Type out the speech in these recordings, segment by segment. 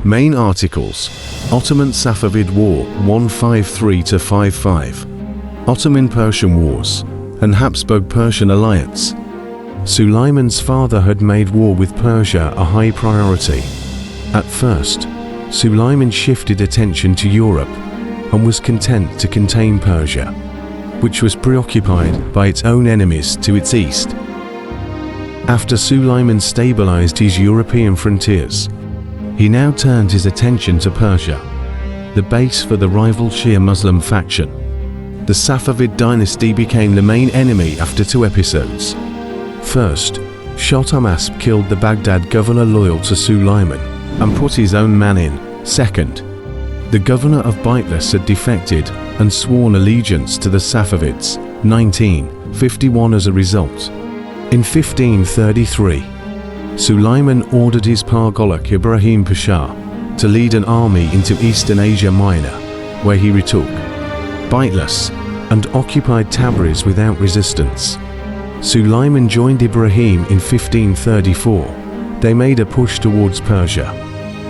Main articles: Ottoman-Safavid War 153–55, Ottoman-Persian Wars, and Habsburg-Persian alliance. Suleiman's father had made war with Persia a high priority. At first, Suleiman shifted attention to Europe and was content to contain Persia, which was preoccupied by its own enemies to its east. After Suleiman stabilized his European frontiers, he now turned his attention to Persia, the base for the rival Shia Muslim faction. The Safavid dynasty became the main enemy after two episodes. First, Shah Tahmasp killed the Baghdad governor loyal to Suleiman and put his own man in. Second, the governor of Bitlis had defected and sworn allegiance to the Safavids, 1951 as a result. In 1533, Suleiman ordered his Pargolak Ibrahim Pasha to lead an army into Eastern Asia Minor, where he retook Bitlis and occupied Tabriz without resistance. Suleiman joined Ibrahim in 1534. They made a push towards Persia,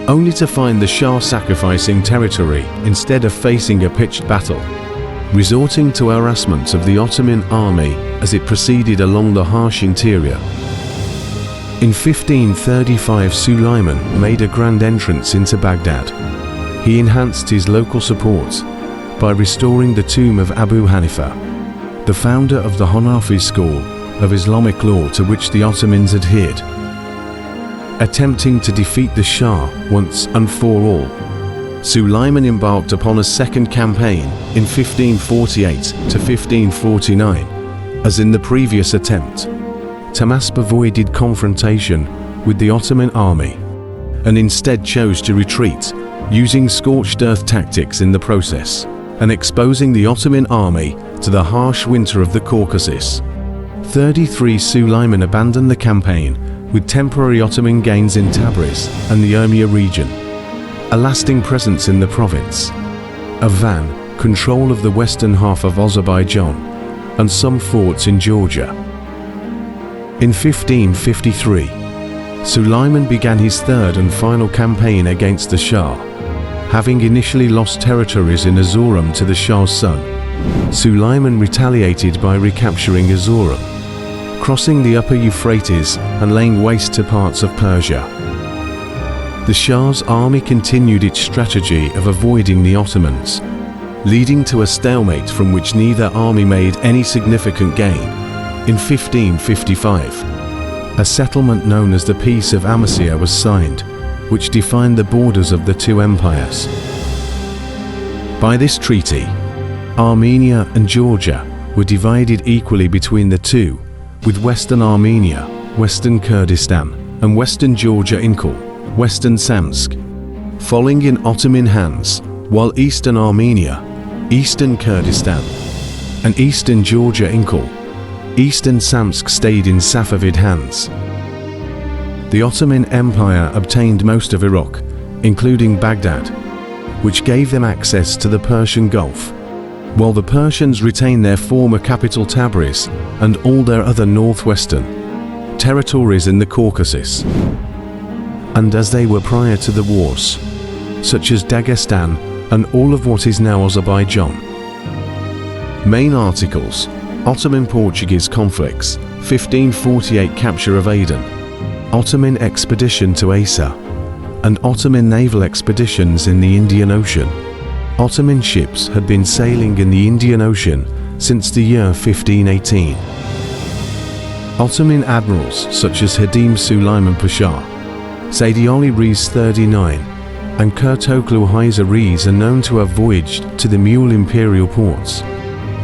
only to find the Shah sacrificing territory instead of facing a pitched battle, resorting to harassment of the Ottoman army as it proceeded along the harsh interior. In 1535, Suleiman made a grand entrance into Baghdad. He enhanced his local support by restoring the tomb of Abu Hanifa, the founder of the Hanafi school of Islamic law to which the Ottomans adhered. Attempting to defeat the Shah once and for all, Suleiman embarked upon a second campaign in 1548 to 1549. As in the previous attempt, Tahmasp avoided confrontation with the Ottoman army and instead chose to retreat, using scorched earth tactics in the process and exposing the Ottoman army to the harsh winter of the Caucasus. 33 Suleiman abandoned the campaign with temporary Ottoman gains in Tabriz and the Urmia region, a lasting presence in the province of Van, control of the western half of Azerbaijan, and some forts in Georgia. In 1553, Suleiman began his third and final campaign against the Shah. Having initially lost territories in Erzurum to the Shah's son, Suleiman retaliated by recapturing Erzurum, crossing the upper Euphrates and laying waste to parts of Persia. The Shah's army continued its strategy of avoiding the Ottomans, leading to a stalemate from which neither army made any significant gain. In 1555, a settlement known as the Peace of Amasya was signed, which defined the borders of the two empires. By this treaty, Armenia and Georgia were divided equally between the two, with Western Armenia, Western Kurdistan, and Western Georgia Inkul, Western Samsk, falling in Ottoman hands, while Eastern Armenia, Eastern Kurdistan, and Eastern Georgia Inkul, Eastern Samsk stayed in Safavid hands. The Ottoman Empire obtained most of Iraq, including Baghdad, which gave them access to the Persian Gulf, while the Persians retained their former capital Tabriz and all their other northwestern territories in the Caucasus. And as they were prior to the wars, such as Dagestan and all of what is now Azerbaijan. Main articles: Ottoman-Portuguese conflicts, 1548 capture of Aden, Ottoman expedition to Asa, and Ottoman naval expeditions in the Indian Ocean. Ottoman ships had been sailing in the Indian Ocean since the year 1518. Ottoman admirals such as Hadim Suleiman Pasha, Saidiali Reis 39, and Kurtoglu Hayza Reis are known to have voyaged to the Mule imperial ports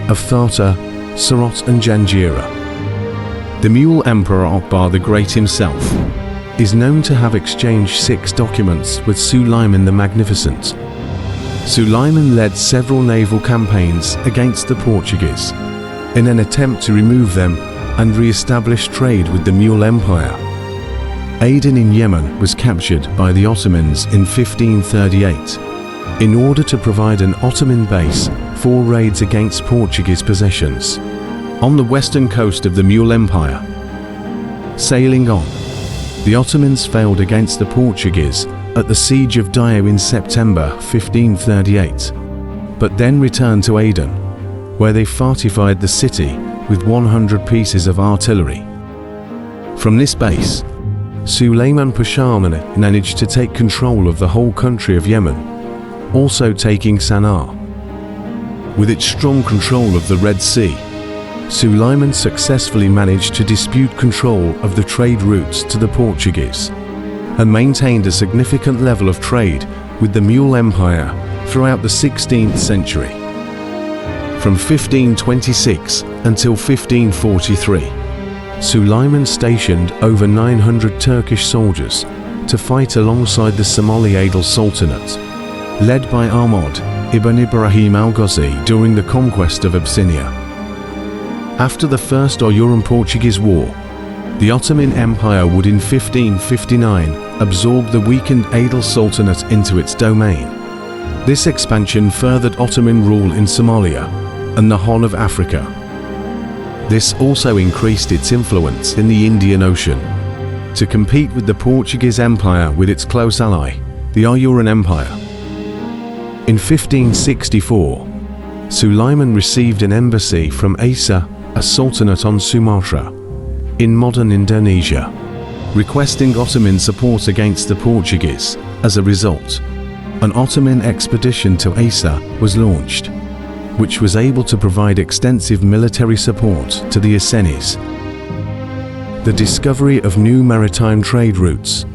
of Tharta, Sarat and Janjira. The Mule Emperor Akbar the Great himself is known to have exchanged 6 documents with Suleiman the Magnificent. Suleiman led several naval campaigns against the Portuguese in an attempt to remove them and re-establish trade with the Mule Empire. Aden in Yemen was captured by the Ottomans in 1538 in order to provide an Ottoman base for raids against Portuguese possessions on the western coast of the Mule Empire. Sailing on, the Ottomans failed against the Portuguese at the Siege of Dio in September 1538, but then returned to Aden, where they fortified the city with 100 pieces of artillery. From this base, Suleiman Pasha managed to take control of the whole country of Yemen, also taking Sana'a. With its strong control of the Red Sea, Suleiman successfully managed to dispute control of the trade routes to the Portuguese and maintained a significant level of trade with the Mule Empire throughout the 16th century. From 1526 until 1543, Suleiman stationed over 900 Turkish soldiers to fight alongside the Somali Adil Sultanate, led by Ahmad ibn Ibrahim al-Ghazi during the conquest of Abyssinia. After the First Oyuran-Portuguese War, the Ottoman Empire would in 1559 absorb the weakened Adil Sultanate into its domain. This expansion furthered Ottoman rule in Somalia and the Horn of Africa. This also increased its influence in the Indian Ocean to compete with the Portuguese Empire with its close ally, the Oyuran Empire. In 1564, Suleiman received an embassy from Aceh, a sultanate on Sumatra, in modern Indonesia, requesting Ottoman support against the Portuguese. As a result, an Ottoman expedition to Aceh was launched, which was able to provide extensive military support to the Essenes. The discovery of new maritime trade routes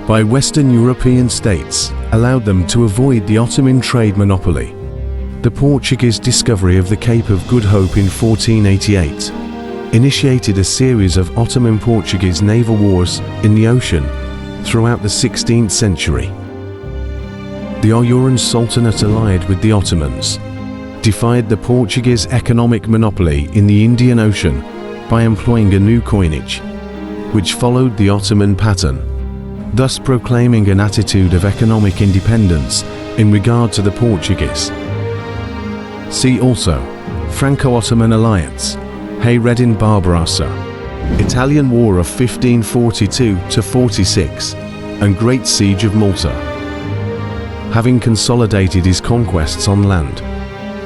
by Western European states allowed them to avoid the Ottoman trade monopoly. The Portuguese discovery of the Cape of Good Hope in 1488 initiated a series of Ottoman-Portuguese naval wars in the ocean throughout the 16th century. The Oyuran Sultanate allied with the Ottomans, defied the Portuguese economic monopoly in the Indian Ocean by employing a new coinage, which followed the Ottoman pattern, thus proclaiming an attitude of economic independence in regard to the Portuguese. See also Franco-Ottoman Alliance, Hayreddin Barbarossa, Italian War of 1542–46, and Great Siege of Malta. Having consolidated his conquests on land,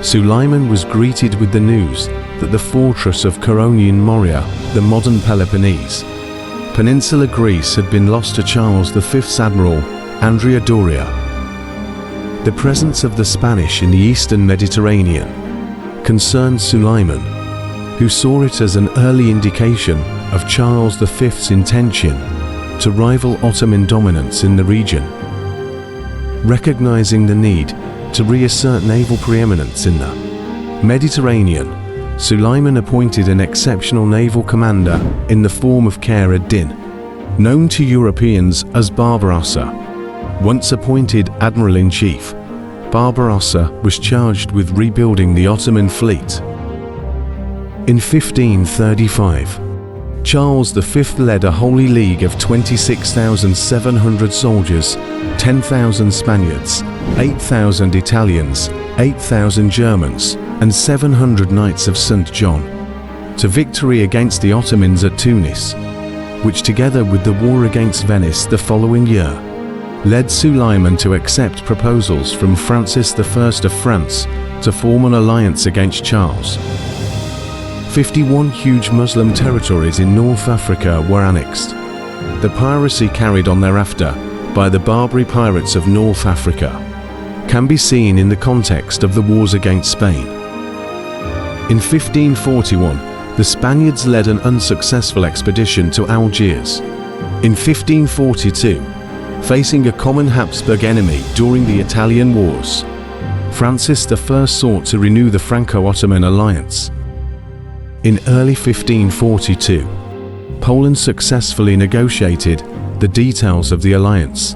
Suleiman was greeted with the news that the fortress of Koroni in Morea, the modern Peloponnese, Peninsular Greece, had been lost to Charles V's admiral, Andrea Doria. The presence of the Spanish in the eastern Mediterranean concerned Suleiman, who saw it as an early indication of Charles V's intention to rival Ottoman dominance in the region. Recognizing the need to reassert naval preeminence in the Mediterranean, Suleiman appointed an exceptional naval commander in the form of Khayr ad-Din, known to Europeans as Barbarossa. Once appointed Admiral-in-Chief, Barbarossa was charged with rebuilding the Ottoman fleet. In 1535, Charles V led a holy league of 26,700 soldiers, 10,000 Spaniards, 8,000 Italians, 8,000 Germans, and 700 Knights of St. John, to victory against the Ottomans at Tunis, which together with the war against Venice the following year, led Suleiman to accept proposals from Francis I of France to form an alliance against Charles. 51 huge Muslim territories in North Africa were annexed. The piracy carried on thereafter by the Barbary pirates of North Africa can be seen in the context of the wars against Spain. In 1541, the Spaniards led an unsuccessful expedition to Algiers. In 1542, facing a common Habsburg enemy during the Italian Wars, Francis I sought to renew the Franco-Ottoman alliance. In early 1542, Poland successfully negotiated the details of the alliance,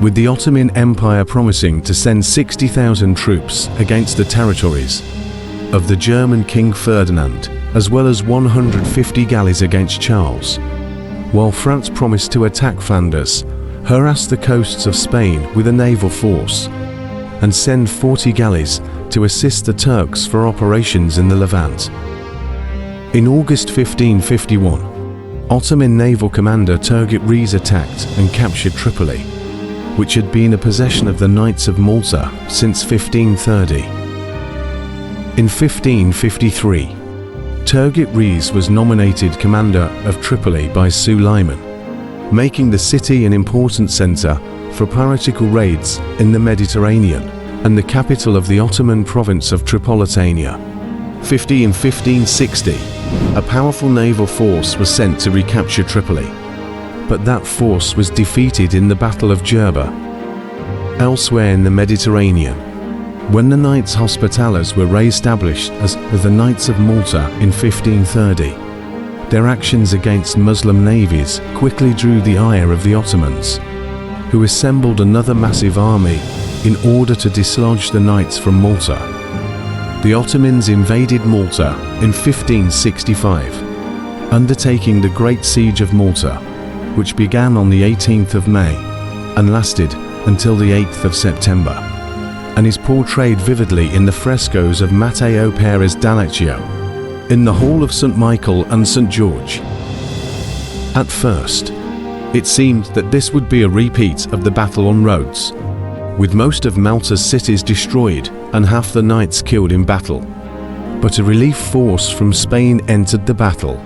with the Ottoman Empire promising to send 60,000 troops against the territories of the German King Ferdinand, as well as 150 galleys against Charles, while France promised to attack Flanders, harass the coasts of Spain with a naval force, and send 40 galleys to assist the Turks for operations in the Levant. In August 1551, Ottoman naval commander Turgut Reis attacked and captured Tripoli, which had been a possession of the Knights of Malta since 1530. In 1553, Turgut Reis was nominated commander of Tripoli by Suleiman, making the city an important center for piratical raids in the Mediterranean and the capital of the Ottoman province of Tripolitania. In 1560, a powerful naval force was sent to recapture Tripoli, but that force was defeated in the Battle of Jerba. Elsewhere in the Mediterranean, when the Knights Hospitallers were re-established as the Knights of Malta in 1530, their actions against Muslim navies quickly drew the ire of the Ottomans, who assembled another massive army in order to dislodge the Knights from Malta. The Ottomans invaded Malta in 1565, undertaking the Great Siege of Malta, which began on the 18th of May and lasted until the 8th of September, and is portrayed vividly in the frescoes of Matteo Perez d'Allecchio in the Hall of St. Michael and St. George. At first, it seemed that this would be a repeat of the battle on Rhodes, with most of Malta's cities destroyed and half the knights killed in battle. But a relief force from Spain entered the battle,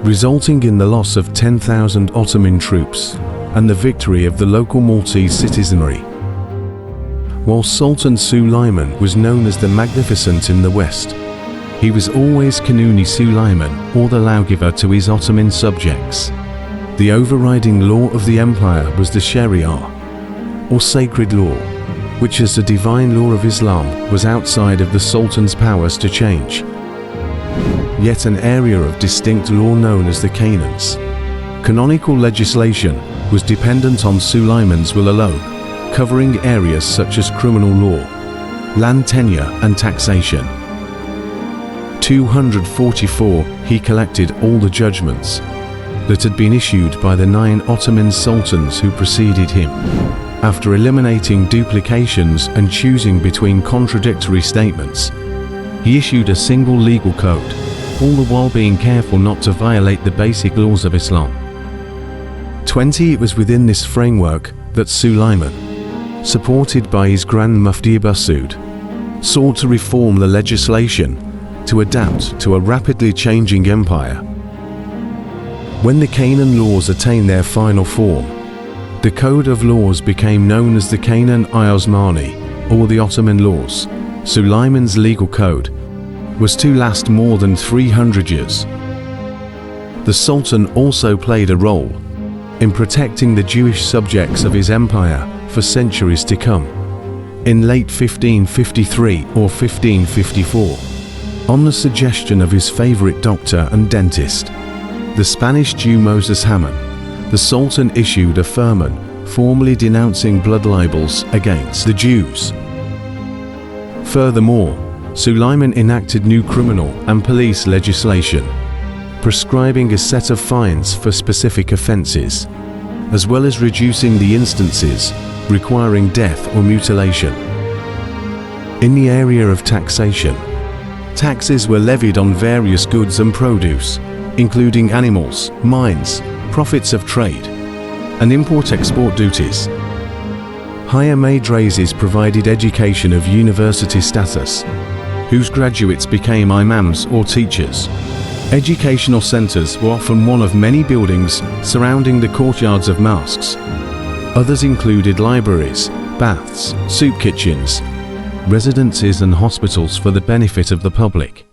resulting in the loss of 10,000 Ottoman troops and the victory of the local Maltese citizenry. While Sultan Suleiman was known as the Magnificent in the West, he was always Kanuni Suleiman, or the lawgiver to his Ottoman subjects. The overriding law of the empire was the Sharia, or sacred law, which as the divine law of Islam was outside of the Sultan's powers to change. Yet an area of distinct law known as the canons. Canonical legislation was dependent on Suleiman's will alone, covering areas such as criminal law, land tenure and taxation. 244, he collected all the judgments that had been issued by the 9 Ottoman sultans who preceded him. After eliminating duplications and choosing between contradictory statements, he issued a single legal code, all the while being careful not to violate the basic laws of Islam. It was within this framework that Suleiman, supported by his Grand Mufti Abbasud, sought to reform the legislation to adapt to a rapidly changing empire. When the Canaan laws attained their final form, the code of laws became known as the Canaan-i Osmani, or the Ottoman laws. Suleiman's legal code was to last more than 300 years. The Sultan also played a role in protecting the Jewish subjects of his empire for centuries to come. In late 1553 or 1554, on the suggestion of his favorite doctor and dentist, the Spanish Jew Moses Hammon, the Sultan issued a firman formally denouncing blood libels against the Jews. Furthermore, Suleiman enacted new criminal and police legislation, prescribing a set of fines for specific offences, as well as reducing the instances requiring death or mutilation. In the area of taxation, taxes were levied on various goods and produce, including animals, mines, profits of trade, and import-export duties. Higher madrasas provided education of university status, whose graduates became imams or teachers. Educational centers were often one of many buildings surrounding the courtyards of mosques. Others included libraries, baths, soup kitchens, residences and hospitals for the benefit of the public.